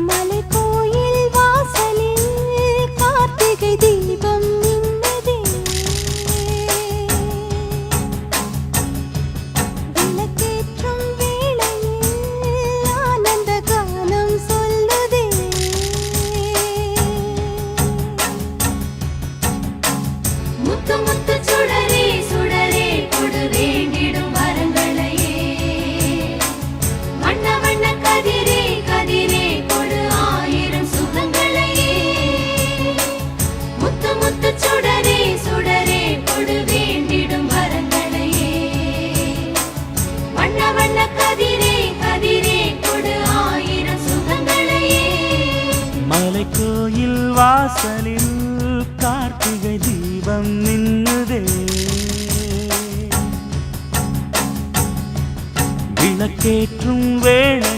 மலைக்கோயில் வாசலில் கார்த்திகை தீபம் மின்னுதே. விளக்கேற்றும் வேளையில் ஆனந்த கானம் சொல்லுதே. முத்து முத்து சுடரே சுடரே கொடு வேண்டிடும் வரங்களையே. வண்ண வண்ண கதிரே கதிரே கொடு ஆயிரம் சுகங்களையே. முத்து முத்து சுடரே சுடரே கொடு வேண்டிடும் வரங்களையே. வண்ண வண்ண கதிரே கதிரே கொடு ஆயிரம் சுகங்களையே. மலைக்கோயில் வாசலில் கார்த்திகை தீபம் மின்னுதே. விளக்கேற்றும் வேளை